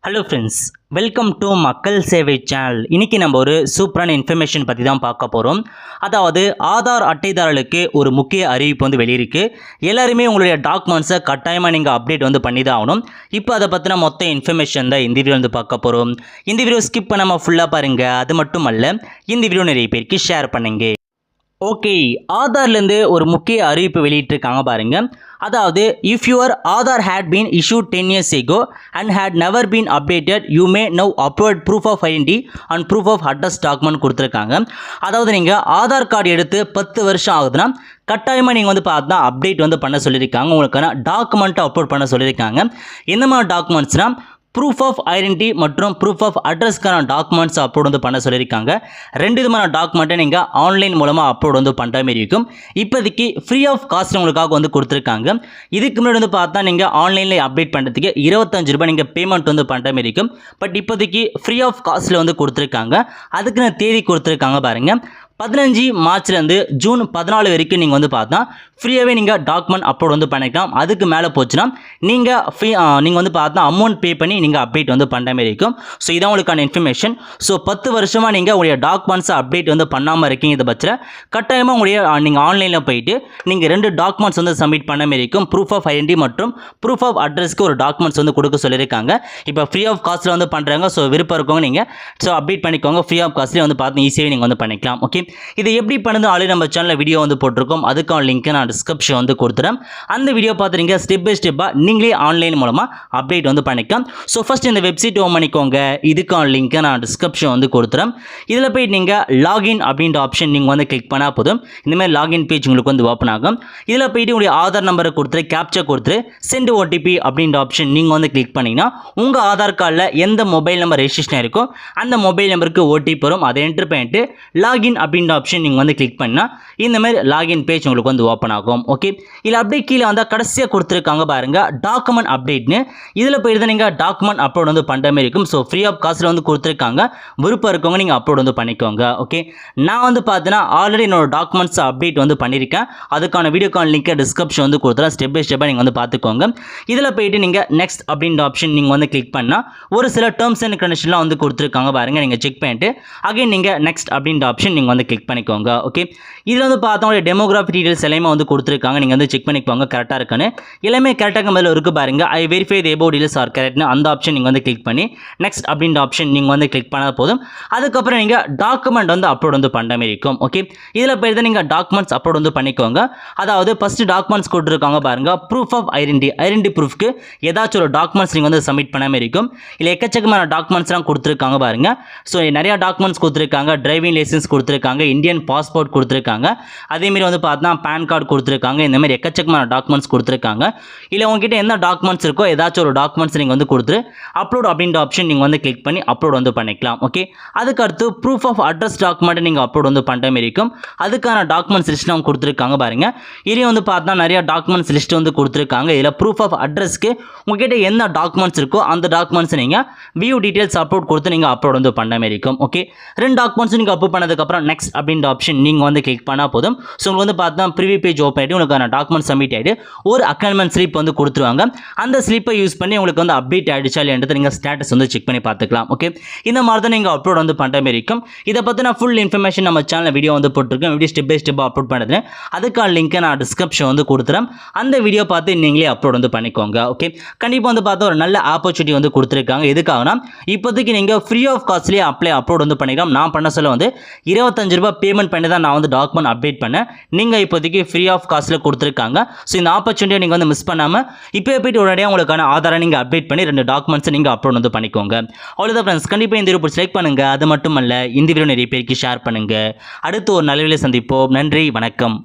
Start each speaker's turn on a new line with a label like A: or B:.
A: Hello friends, welcome to மக்கள் சேவை channel. இன்றைக்கி நம்ம ஒரு சூப்பரான இன்ஃபர்மேஷன் பற்றி தான் பார்க்க போகிறோம். அதாவது ஆதார் அட்டைதாரர்களுக்கு ஒரு முக்கிய அறிவிப்பு வெளியிருக்கு. எல்லாருமே உங்களுடைய டாக்குமெண்ட்ஸை கட்டாயமாக நீங்கள் அப்டேட் பண்ணி தான் ஆகணும். இப்போ அதை பற்றின மொத்த இன்ஃபர்மேஷன் தான் இந்த வீடியோ பார்க்க போகிறோம். இந்த வீடியோ ஸ்கிப் பண்ணாமல் ஃபுல்லாக பாருங்கள். அது மட்டும் அல்ல, இந்த வீடியோ நிறைய பேருக்கு ஷேர் பண்ணுங்க. ஓகே, ஆதார்லேருந்து ஒரு முக்கிய அறிவிப்பு வெளியிட்டிருக்காங்க பாருங்க. அதாவது if your Aadhaar had been issued 10 years ago and had never been updated, you may now upload proof of identity and proof of address document கொடுத்துருக்காங்க. அதாவது நீங்கள் ஆதார் கார்டு எடுத்து 10 வருஷம் ஆகுதுன்னா கட்டாயமாக நீங்கள் பார்த்தா அப்டேட் பண்ண சொல்லியிருக்காங்க. உங்களுக்கான டாக்குமெண்ட்டை அப்லோட் பண்ண சொல்லியிருக்காங்க. எந்த மாதிரி டாக்குமெண்ட்ஸ்னால் ப்ரூஃப் ஆஃப் ஐடென்டிட்டி மற்றும் ப்ரூஃப் ஆஃப் அட்ரஸ்க்கான டாக்குமெண்ட்ஸ் அப்லோட் பண்ண சொல்லியிருக்காங்க. ரெண்டு விதமான டாக்குமெண்ட்டை நீங்கள் ஆன்லைன் மூலமாக அப்லோட் பண்ணுற மாதிரி இருக்கும். இப்போதைக்கு ஃப்ரீ ஆஃப் காஸ்ட் உங்களுக்காக கொடுத்துருக்காங்க. இதுக்கு முன்னாடி பார்த்தா நீங்கள் ஆன்லைனில் அப்டேட் பண்ணுறதுக்கு 25 ரூபாய் நீங்கள் பேமெண்ட் பண்ணுற மாதிரி இருக்கும். பட் இப்போதைக்கு ஃப்ரீ ஆஃப் காஸ்ட்டில் கொடுத்துருக்காங்க. அதுக்குன்னு தேதி கொடுத்துருக்காங்க பாருங்கள். 15 மார்ச்லேருந்து ஜூன் 14 வரைக்கும் நீங்கள் பார்த்தா ஃப்ரீயாகவே நீங்கள் டாக்குமெண்ட் அப்லோட் பண்ணிக்கலாம். அதுக்கு மேலே போச்சுன்னா நீங்கள் பார்த்தா அமௌண்ட் பே பண்ணி நீங்கள் அப்டேட் பண்ணுற மாதிரி இருக்கும். ஸோ இதான் உங்களுக்கான இன்ஃபர்மேஷன். ஸோ 10 வருஷமாக நீங்கள் உங்களுடைய டாக்குமெண்ட்ஸை அப்டேட் பண்ணாமல் இருக்கீங்க. இதை பட்சத்தில் கட்டாயமாக உங்களுடைய நீங்கள் ஆன்லைனில் போயிட்டு நீங்கள் 2 டாக்குமெண்ட்ஸ் சப்மிட் பண்ண மாதிரி இருக்கும். ப்ரூஃப் ஆஃப் ஐடென்டிட்டி மற்றும் ப்ரூஃப் ஆஃப் அட்ரஸ்க்கு ஒரு டாக்குமெண்ட்ஸ் கொடுக்க சொல்லியிருக்காங்க. இப்போ ஃப்ரீ ஆஃப் காஸ்ட்டில் பண்ணுறாங்க. ஸோ விருப்பம் இருக்கவங்க நீங்கள் அப்டேட் பண்ணிக்கோங்க. ஃப்ரீ ஆஃப் காஸ்ட்லேயே பார்த்து ஈஸியாக நீங்கள் பண்ணிக்கலாம். ஓகே, இது எப்படி பண்ணுது ஆல்ரெடி நம்ம சேனலில் வீடியோ போட்டிருக்கோம். அதுக்கான லிங்க் நான் டிஸ்கிரிப்ஷன் கொடுத்துறேன். அந்த வீடியோ பார்த்துறீங்க ஸ்டெப் பை ஸ்டெப்பாக நீங்களே ஆன்லைன் மூலமாக அப்டேட் பண்ணிக்கலாம். ஸோ ஃபஸ்ட் இந்த வெப்சைட் ஓப்பன் பண்ணிக்கோங்க. இதுக்கான லிங்க்கை நான் டிஸ்கிரிப்ஷன் கொடுத்துறேன். இதில் போய் நீங்கள் லாகின் அப்படின்ற ஆப்ஷன் நீங்கள் கிளிக் பண்ணால் போதும். இந்தமாதிரி லாகின் பேஜ் உங்களுக்கு ஓப்பன் ஆகும். இதில் போய்ட்டு உங்களுடைய ஆதார் நம்பரை கொடுத்துரு, கேப்சர் கொடுத்துரு, சென்ட் ஓடிபி அப்படின்ற ஆப்ஷன் நீங்கள் கிளிக் பண்ணிங்கன்னா உங்கள் ஆதார் கார்டில் எந்த மொபைல் நம்பர் ரெஜிஸ்ட்ரேஷன் இருக்கோ அந்த மொபைல் நம்பருக்கு ஓடிபி வரும். அதை என்டர் பண்ணிட்டு லாகின் அப்படின்ற ஆப்ஷன் நீங்கள் கிளிக் பண்ணால் இந்த மாதிரி லாகின் பேஜ் உங்களுக்கு ஓப்பன் ஆகும். ஓகே, இதில் அப்படியே கீழே கடைசியாக கொடுத்துருக்காங்க பாருங்க, டாக்குமெண்ட் அப்டேட்னு. இதில் போயிட்டு நீங்கள் டாக்குமெண்ட் அப்லோட் பண்ணுற மாதிரி இருக்கும். ஸோ ஃப்ரீ ஆஃப் காஸ்ட்டில் கொடுத்துருக்காங்க. விருப்பம் இருக்கவங்க நீங்கள் அப்லோட் பண்ணிக்கோங்க. ஓகே, நான் பார்த்தீங்கன்னா ஆல்ரெடி என்னோட டாக்குமெண்ட்ஸ் அப்டேட் பண்ணியிருக்கேன். அதுக்கான வீடியோக்கான லிங்க்கை டிஸ்கிரிப்ஷன் கொடுத்துறேன். ஸ்டெப் பை ஸ்டெப்பாக நீங்கள் பார்த்துக்கோங்க. இதில் போயிட்டு நீங்கள் நெக்ஸ்ட் அப்படின்ற ஆப்ஷன் நீங்கள் கிளிக் பண்ணால் ஒரு சில டேர்ம்ஸ் அண்ட் கண்டிஷன்லாம் கொடுத்துருக்காங்க பாருங்கள். நீங்கள் செக் பண்ணிட்டு அகைன் நீங்கள் நெக்ஸ்ட் அப்படின்ற ஆப்ஷன் நீங்கள் கிளிக் பண்ணிக்கோங்க. ஓகே, இதில் பார்த்தா உங்களுடைய டெமோகிராஃபி டீடைல்ஸ் எல்லாமே கொடுத்துருக்காங்க. நீங்கள் செக் பண்ணிக்கோங்க கரெக்டாக இருக்கான்னு. எல்லாமே கரெக்டாக மேலே இருக்குது பாருங்க. I verify the above details are கரெக்ட்னு அந்த ஆப்ஷன் நீங்கள் கிளிக் பண்ணி நெக்ஸ்ட் அப்படின்ற ஆப்ஷன் நீங்கள் கிளிக் பண்ணால் போதும். அதுக்கப்புறம் நீங்கள் டாக்குமெண்ட் அப்லோட் பண்ணுற மாதிரி இருக்கும். ஓகே, இதில் போய்ட்டு நீங்கள் டாக்குமெண்ட்ஸ் அப்லோட் பண்ணிக்கோங்க. அதாவது ஃபஸ்ட்டு டாக்குமெண்ட்ஸ் கொடுத்துருக்காங்க பாருங்க, ப்ரூஃப் ஆஃப் ஐடென்டிட்டி ப்ரூஃப்க்கு ஏதாச்சும் ஒரு டாக்குமெண்ட்ஸ் நீங்கள் சப்மிட் பண்ண மாதிரி இருக்கும். இல்லை எக்கச்சக்கமான டாக்குமெண்ட்ஸ்லாம் கொடுத்துருக்காங்க பாருங்க. ஸோ நிறையா டாக்குமெண்ட்ஸ் கொடுத்துருக்காங்க. டிரைவிங் லைசன்ஸ் கொடுத்துருக்காங்க, இந்தியன் பாஸ்போர்ட் கொடுத்துருக்காங்க, அதேமாரி பார்த்தா பேன் கார்டு கொடுத்துருக்காங்க. இந்த மாதிரி எக்கச்சக்கமான டாக்குமெண்ட்ஸ் கொடுத்துருக்காங்க. இல்லை உங்ககிட்ட என்ன டாக்குமெண்ட்ஸ் இருக்கோ ஏதாச்சும் ஒரு டாக்குமெண்ட்ஸ் நீங்கள் கொடுத்துரு அப்லோட் அப்படின்ற ஆப்ஷன் நீங்கள் கிளிக் பண்ணி அப்லோட் பண்ணிக்கலாம். ஓகே, அதுக்கடுத்து ப்ரூஃப் ஆஃப் அட்ரஸ் டாக்குமெண்ட் நீங்கள் அப்லோட் பண்ணுற மாதிரி இருக்கும். அதுக்கான டாக்குமெண்ட்ஸ் லிஸ்ட் அவங்க கொடுத்துருக்காங்க பாருங்க. இதையும் பார்த்தா நிறைய டாக்குமெண்ட்ஸ் லிஸ்ட் கொடுத்துருக்காங்க. இதில் ப்ரூஃப் ஆஃப் அட்ரஸ்க்கு உங்ககிட்ட என்ன டாக்குமெண்ட்ஸ் இருக்கோ அந்த டாக்குமெண்ட்ஸ் நீங்கள் வியூ டீடைல்ஸ் அப்லோட் கொடுத்து நீங்கள் அப்லோட் பண்ண மாதிரி இருக்கும். ஓகே, 2 டாக்குமெண்ட்ஸ் நீங்கள் அப்லோட் பண்ணதுக்கப்புறம் நெக்ஸ்ட் அப்படின்ற ஆப்ஷன் நீங்கள் கிளிக் பண்ணால் போதும். ஸோ உங்களுக்கு பார்த்தா ப்ரிவியூ பேஜ் ஓப்பன் ஆகிட்டு உங்களுக்கான டாக்குமெண்ட் சப்மிட் ஆகிட்டு ஒரு அக்னாலஜ்மெண்ட் ஸ்லிப் கொடுத்துருவாங்க. அந்த ஸ்லிப்பை யூஸ் பண்ணி உங்களுக்கு அப்டேட் ஆகிடுச்சா இல்லைன்றது நீங்கள் ஸ்டேட்டஸ் செக் பண்ணி பார்த்துக்கலாம். ஓகே, இந்த மாதிரி தான் நீங்கள் அப்லோட் பண்ணுற மாதிரி இருக்கும். இதை பற்றின ஃபுல் இன்ஃபர்மேஷன் நம்ம சேனலில் வீடியோ போட்டிருக்கேன். வீடியோ ஸ்டெப் பை ஸ்டெப்பாக அப்லோட் பண்ணுறேன். அதுக்கான லிங்க்கை நான் டிஸ்கிரிப்ஷன் கொடுத்துறேன். அந்த வீடியோ பார்த்து நீங்களே அப்லோட் பண்ணிக்கோங்க. ஓகே, கண்டிப்பாக பார்த்தா ஒரு நல்ல ஆப்பர்ச்சுனிட்டி கொடுத்துருக்காங்க. எதுக்காகனா இப்போதைக்கு நீங்கள் ஃப்ரீ ஆஃப் காஸ்ட்லேயே அப்லோட் பண்ணிக்கலாம். நான் பண்ண சொல்ல 25 ரூபாய் பேமெண்ட் பண்ணி தான் நான் டாக்குமெண்ட் அப்டேட் பண்ணேன். நீங்கள் இப்போதைக்கு ஃப்ரீ ஆஃப் காஸ்ட்டில் கொடுத்துருக்காங்க. ஸோ இந்த ஆப்பர்ச்சுனிட்டியை நீங்கள் மிஸ் பண்ணாமல் இப்போ போய்ட்டு உடனடியாக உங்களுக்கான ஆதாரை நீங்கள் அப்டேட் பண்ணி 2 டாக்குமெண்ட்ஸை நீங்கள் அப்லோட் பண்ணிக்கோங்க. அவ்வளோதான் ஃப்ரெண்ட்ஸ். கண்டிப்பாக இந்த வீடியோ லைக் பண்ணுங்கள். அது மட்டும் அல்ல, இந்த வீடியோ நிறைய பேருக்கு ஷேர் பண்ணுங்கள். அடுத்து ஒரு நல்ல வீடியோவில் சந்திப்போம். நன்றி, வணக்கம்.